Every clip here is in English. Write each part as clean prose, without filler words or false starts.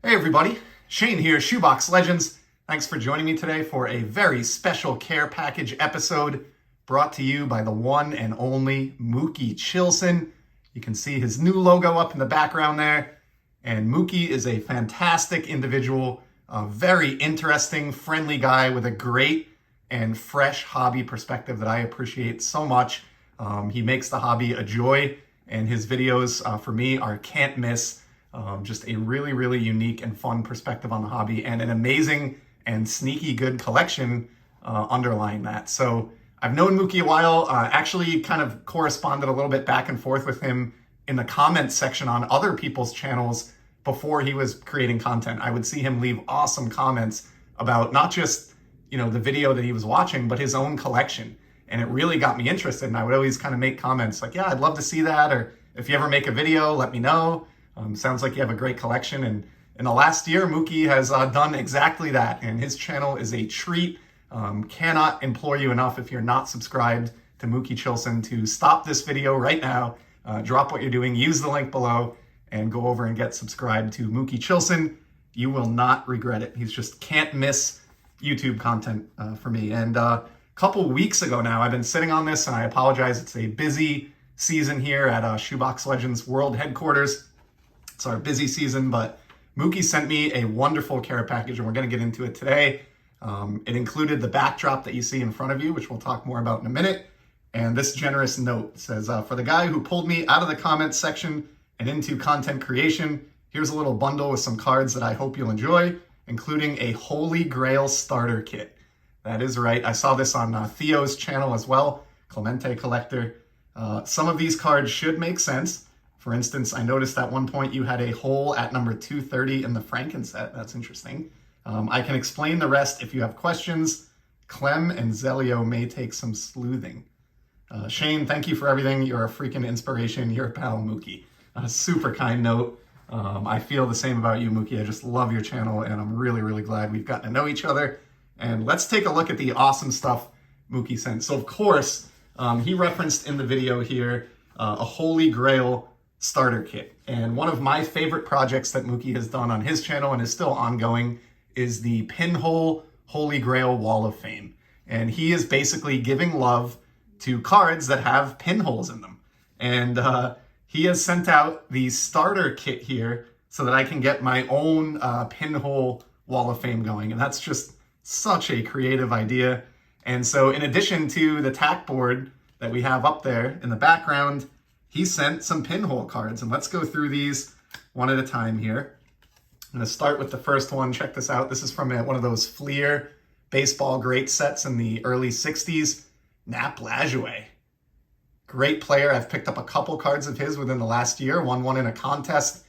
Hey everybody, Shane here, Shoebox Legends. Thanks for joining me today for a very special care package episode brought to you by the one and only Mookie Chillson. You can see his new logo up in the background there. And Mookie is a fantastic individual, a very interesting, friendly guy with a great and fresh hobby perspective that I appreciate so much. He makes the hobby a joy, and his videos for me are can't miss. Just a really, really unique and fun perspective on the hobby, and an amazing and sneaky good collection underlying that. So I've known Mookie a while, actually kind of corresponded a little bit back and forth with him in the comments section on other people's channels before he was creating content. I would see him leave awesome comments about not just, the video that he was watching, but his own collection. And it really got me interested. And I would always kind of make comments like, yeah, I'd love to see that. Or if you ever make a video, let me know. Sounds like you have a great collection. And in the last year, Mookie has done exactly that. And his channel is a treat. Cannot implore you enough, if you're not subscribed to Mookie Chillson, to stop this video right now, drop what you're doing, use the link below, and go over and get subscribed to Mookie Chillson. You will not regret it. He's just can't miss YouTube content for me. And a couple weeks ago now, I've been sitting on this, and I apologize. It's a busy season here at Shoebox Legends World Headquarters. It's our busy season, but Mookie sent me a wonderful care package, and we're going to get into it today. It included the backdrop that you see in front of you, which we'll talk more about in a minute. And this generous note says, for the guy who pulled me out of the comments section and into content creation, here's a little bundle with some cards that I hope you'll enjoy, including a Holy Grail starter kit. That is right. I saw this on Theo's channel as well, Clemente Collector. Some of these cards should make sense. For instance, I noticed at one point you had a hole at number 230 in the Frankenset. That's interesting. I can explain the rest if you have questions. Clem and Zelio may take some sleuthing. Shane, thank you for everything. You're a freaking inspiration. You're a pal, Mookie. A super kind note. I feel the same about you, Mookie. I just love your channel, and I'm really, really glad we've gotten to know each other. And let's take a look at the awesome stuff Mookie sent. So, of course, he referenced in the video here a Holy Grail starter kit. And one of my favorite projects that Mookie has done on his channel and is still ongoing is the Pinhole Holy Grail Wall of Fame. And he is basically giving love to cards that have pinholes in them. And he has sent out the starter kit here so that I can get my own Pinhole Wall of Fame going. And that's just such a creative idea. And so in addition to the tack board that we have up there in the background, he sent some pinhole cards, and let's go through these one at a time here. I'm going to start with the first one. Check this out. This is from one of those Fleer baseball great sets in the early 60s. Nap Lajoie. Great player. I've picked up a couple cards of his within the last year. Won one in a contest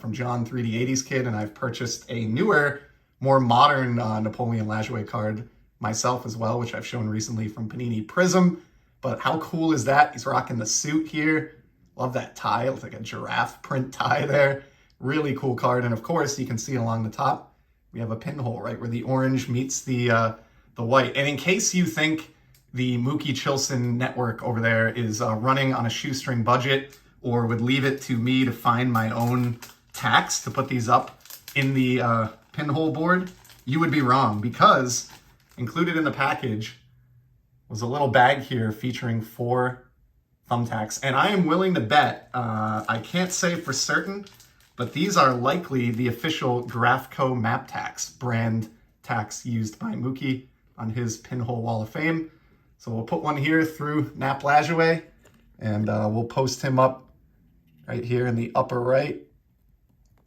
from John 3D80's Kid, and I've purchased a newer, more modern Napoleon Lajoie card myself as well, which I've shown recently from Panini Prism. But how cool is that? He's rocking the suit here. Love that tie. It looks like a giraffe print tie there. Really cool card. And of course, you can see along the top, we have a pinhole, right, where the orange meets the white. And in case you think the Mookie Chillson network over there is running on a shoestring budget, or would leave it to me to find my own tacks to put these up in the pinhole board, you would be wrong, because included in the package was a little bag here featuring 4 thumbtacks. And I am willing to bet, I can't say for certain, but these are likely the official Graphco Map Tacks brand tacks used by Mookie on his Pinhole Wall of Fame. So we'll put one here through Nap Lajoie, and we'll post him up right here in the upper right.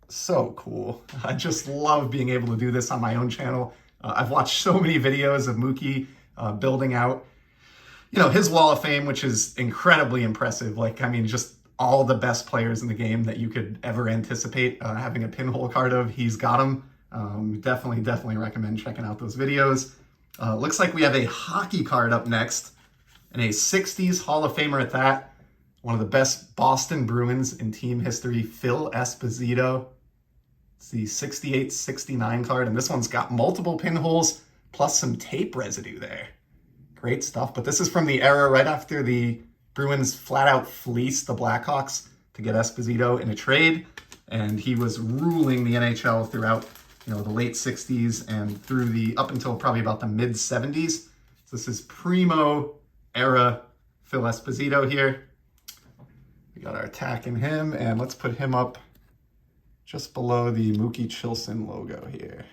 So cool. I just love being able to do this on my own channel. I've watched so many videos of Mookie building out his Wall of Fame, which is incredibly impressive. Just all the best players in the game that you could ever anticipate having a pinhole card of, he's got them. Definitely recommend checking out those videos. Looks like we have a hockey card up next, and a 60s Hall of Famer at that. One of the best Boston Bruins in team history, Phil Esposito. It's the 68-69 card, and this one's got multiple pinholes plus some tape residue there. Great stuff. But this is from the era right after the Bruins flat out fleeced the Blackhawks to get Esposito in a trade. and he was ruling the NHL throughout, the late 60s and through the up until probably about the mid 70s. So this is primo era Phil Esposito here. We got our attack in him, and let's put him up just below the Mookie Chillson logo here.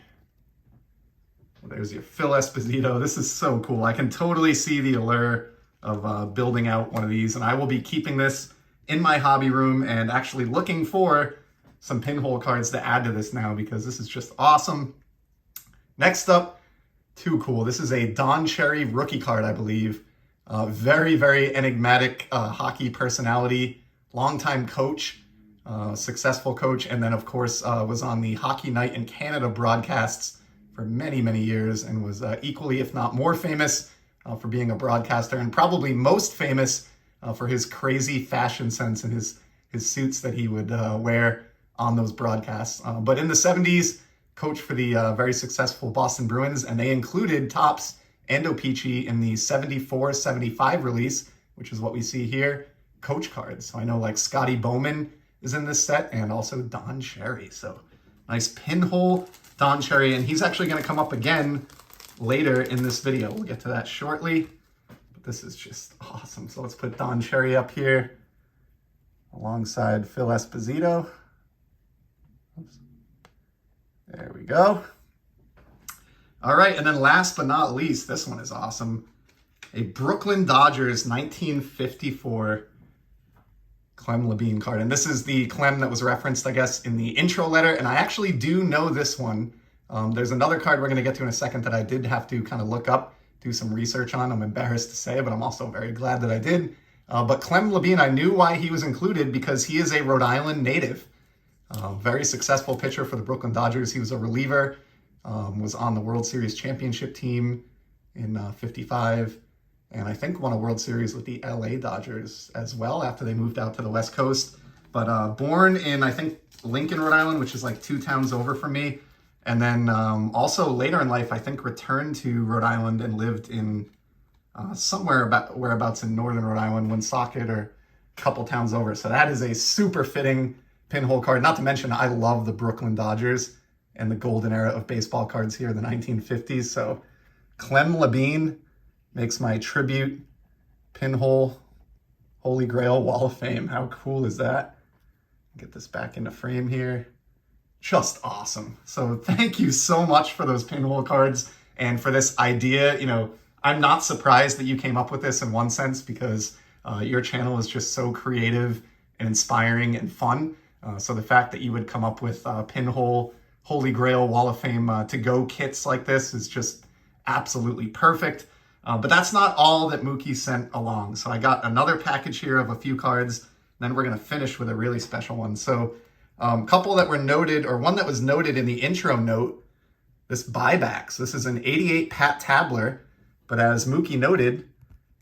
Well, there's your Phil Esposito. This is so cool. I can totally see the allure of building out one of these, and I will be keeping this in my hobby room and actually looking for some pinhole cards to add to this now, because this is just awesome. Next up, too cool. This is a Don Cherry rookie card, I believe. Very, very enigmatic hockey personality, longtime coach, successful coach, and then of course was on the Hockey Night in Canada broadcasts for many, many years, and was equally, if not more famous for being a broadcaster, and probably most famous for his crazy fashion sense and his suits that he would wear on those broadcasts. But in the 70s, coached for the very successful Boston Bruins, and they included Topps and O-Pee-Chee in the 74-75 release, which is what we see here, coach cards. So I know like Scotty Bowman is in this set, and also Don Cherry. So nice pinhole Don Cherry, and he's actually going to come up again later in this video. We'll get to that shortly, but this is just awesome. So let's put Don Cherry up here alongside Phil Esposito. Oops. There we go. All right, and then last but not least, this one is awesome. A Brooklyn Dodgers 1954 Clem Labine card. And this is the Clem that was referenced, I guess, in the intro letter. And I actually do know this one. There's another card we're going to get to in a second that I did have to kind of look up, do some research on. I'm embarrassed to say, but I'm also very glad that I did. But Clem Labine, I knew why he was included because he is a Rhode Island native. Very successful pitcher for the Brooklyn Dodgers. He was a reliever, was on the World Series championship team in 55, and I think won a World Series with the LA Dodgers as well after they moved out to the West Coast. But born in, I think, Lincoln, Rhode Island, which is like 2 towns over from me. And then also later in life, I think returned to Rhode Island and lived in whereabouts in northern Rhode Island, Woonsocket, or a couple towns over. So that is a super fitting pinhole card. Not to mention, I love the Brooklyn Dodgers and the golden era of baseball cards here in the 1950s. So Clem Labine makes my tribute pinhole Holy Grail Wall of Fame. How cool is that? Get this back into frame here. Just awesome. So thank you so much for those pinhole cards and for this idea. I'm not surprised that you came up with this in one sense, because your channel is just so creative and inspiring and fun. So the fact that you would come up with pinhole Holy Grail Wall of Fame to-go kits like this is just absolutely perfect. But that's not all that Mookie sent along. So I got another package here of a few cards. Then we're going to finish with a really special one. So a couple that were noted, or one that was noted in the intro note, this buybacks. This is an 88 Pat Tabler, but as Mookie noted,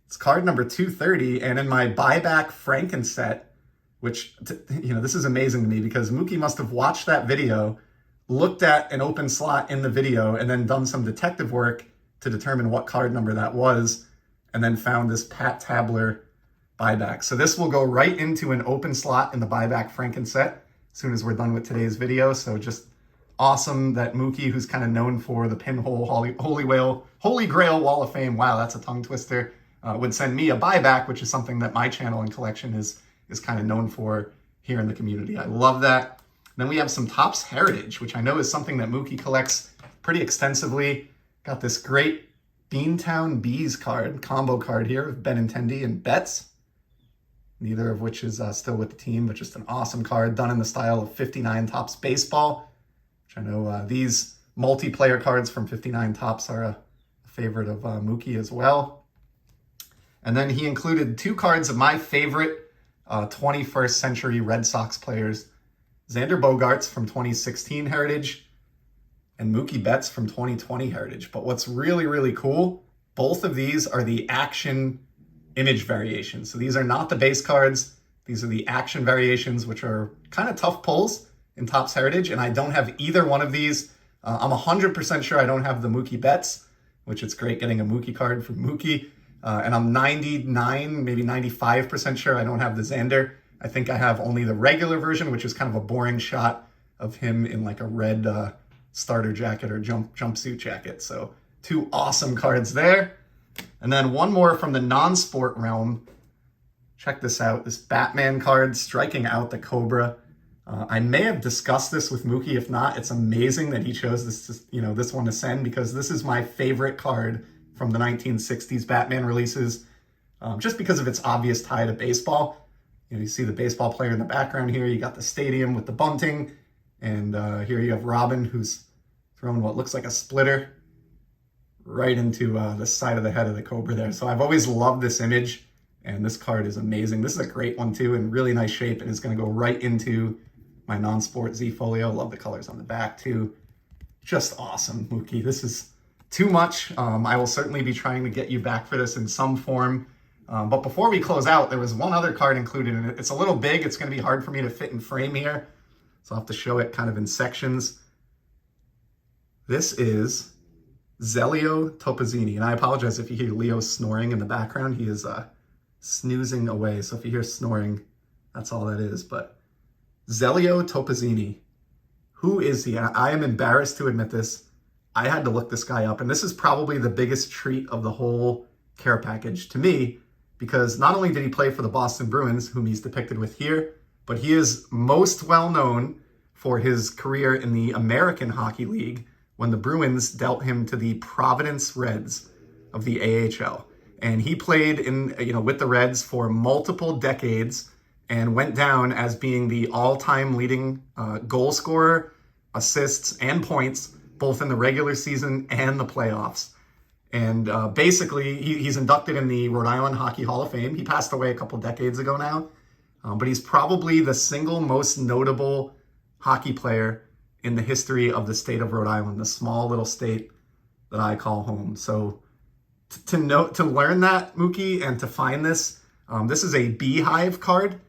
it's card number 230. And in my buyback Franken set, which, this is amazing to me because Mookie must have watched that video, looked at an open slot in the video, and then done some detective work to determine what card number that was, and then found this Pat Tabler buyback. So this will go right into an open slot in the buyback Franken set as soon as we're done with today's video. So just awesome that Mookie, who's kind of known for the pinhole Holy Grail Wall of Fame, wow, that's a tongue twister, would send me a buyback, which is something that my channel and collection is kind of known for here in the community. I love that. Then we have some Topps Heritage, which I know is something that Mookie collects pretty extensively. Got this great Beantown Bees card, combo card here of Benintendi and Betts, neither of which is still with the team, but just an awesome card done in the style of 59 Topps Baseball, which I know these multiplayer cards from 59 Topps are a favorite of Mookie as well. And then he included 2 cards of my favorite 21st century Red Sox players, Xander Bogaerts from 2016 Heritage and Mookie Betts from 2020 Heritage. But what's really, really cool, both of these are the action image variations. So these are not the base cards. These are the action variations, which are kind of tough pulls in Topps Heritage. And I don't have either one of these. I'm 100% sure I don't have the Mookie Betts, which it's great getting a Mookie card from Mookie. And I'm 99, maybe 95% sure I don't have the Xander. I think I have only the regular version, which is kind of a boring shot of him in like a red starter jacket or jumpsuit jacket. So 2 awesome cards there. And then one more from the non-sport realm. Check this out, this Batman card, striking out the Cobra. I may have discussed this with Mookie. If not, it's amazing that he chose this, this one to send, because this is my favorite card from the 1960s Batman releases, just because of its obvious tie to baseball. You see the baseball player in the background here. You got the stadium with the bunting, and here you have Robin, who's throwing what looks like a splitter right into the side of the head of the Cobra there. So I've always loved this image, and this card is amazing. This is a great one too, in really nice shape, and it's going to go right into my non-sport Z folio. Love the colors on the back too. Just awesome, Mookie. This is too much. I will certainly be trying to get you back for this in some form. But before we close out, there was one other card included in it. It's a little big. It's going to be hard for me to fit in frame here, so I'll have to show it kind of in sections. This is Zelio Topazzini, and I apologize if you hear Leo snoring in the background. He is snoozing away, so if you hear snoring, that's all that is. But Zelio Topazzini, who is he? I am embarrassed to admit this. I had to look this guy up, and this is probably the biggest treat of the whole care package to me, because not only did he play for the Boston Bruins, whom he's depicted with here, but he is most well known for his career in the American Hockey League, when the Bruins dealt him to the Providence Reds of the AHL. And he played with the Reds for multiple decades and went down as being the all-time leading goal scorer, assists, and points, both in the regular season and the playoffs. And basically, he's inducted in the Rhode Island Hockey Hall of Fame. He passed away a couple decades ago now, but he's probably the single most notable hockey player in the history of the state of Rhode Island, the small little state that I call home. So to learn that, Mookie, and to find this, this is a Beehive card.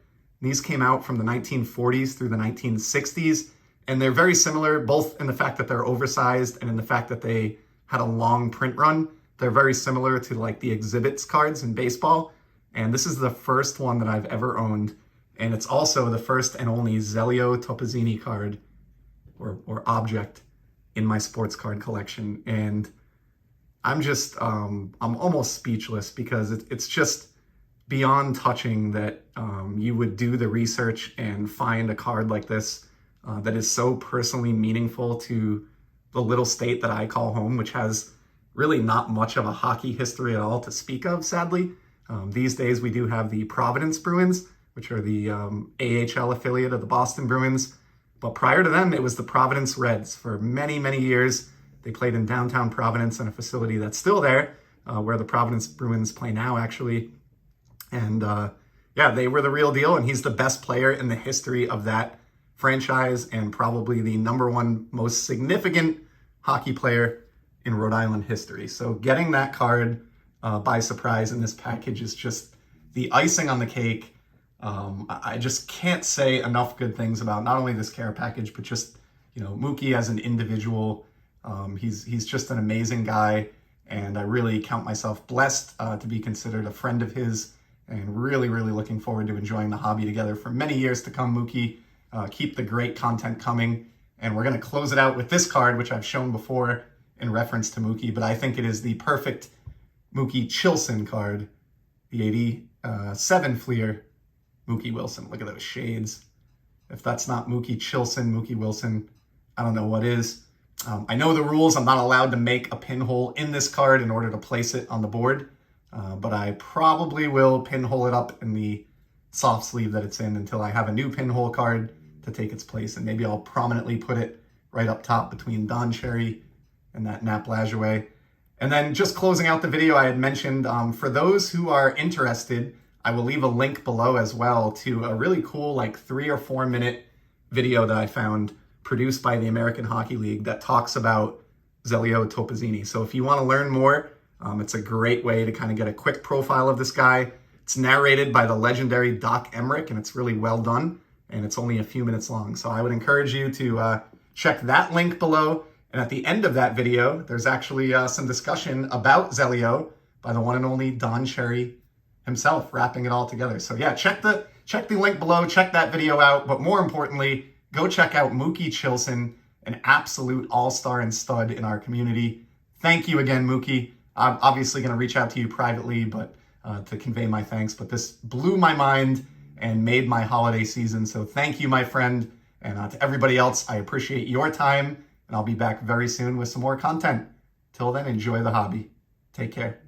These came out from the 1940s through the 1960s, and they're very similar, both in the fact that they're oversized and in the fact that they had a long print run. They're very similar to like the exhibits cards in baseball, and this is the first one that I've ever owned, and it's also the first and only Zelio Topazzini card or object in my sports card collection. And I'm just, I'm almost speechless, because it's just beyond touching that you would do the research and find a card like this that is so personally meaningful to the little state that I call home, which has really not much of a hockey history at all to speak of, sadly. These days we do have the Providence Bruins, which are the AHL affiliate of the Boston Bruins. But prior to them, it was the Providence Reds for many, many years. They played in downtown Providence in a facility that's still there, where the Providence Bruins play now, actually. And yeah, they were the real deal, and he's the best player in the history of that franchise, and probably the #1 most significant hockey player in Rhode Island history. So getting that card by surprise in this package is just the icing on the cake. I just can't say enough good things about not only this care package, but just, Mookie as an individual. He's just an amazing guy, and I really count myself blessed to be considered a friend of his, and really, really looking forward to enjoying the hobby together for many years to come, Mookie. Keep the great content coming, and we're going to close it out with this card, which I've shown before in reference to Mookie, but I think it is the perfect Mookie Chillson card, the 87 Fleer Mookie Wilson. Look at those shades. If that's not Mookie Chillson, Mookie Wilson, I don't know what is. I know the rules. I'm not allowed to make a pinhole in this card in order to place it on the board, but I probably will pinhole it up in the soft sleeve that it's in until I have a new pinhole card to take its place, and maybe I'll prominently put it right up top between Don Cherry and that Nap Lajoie. And then just closing out the video, I had mentioned, for those who are interested, I will leave a link below as well to a really cool, like 3 or 4 minute video that I found produced by the American Hockey League that talks about Zelio Topazzini. So if you want to learn more, it's a great way to kind of get a quick profile of this guy. It's narrated by the legendary Doc Emmerich, and it's really well done, and it's only a few minutes long. So I would encourage you to check that link below. And at the end of that video, there's actually some discussion about Zelio by the one and only Don Cherry himself, wrapping it all together. So yeah, check check the link below, check that video out. But more importantly, go check out Mookie Chillson, an absolute all-star and stud in our community. Thank you again, Mookie. I'm obviously going to reach out to you privately, but to convey my thanks. But this blew my mind and made my holiday season. So thank you, my friend. And to everybody else, I appreciate your time. And I'll be back very soon with some more content. Till then, enjoy the hobby. Take care.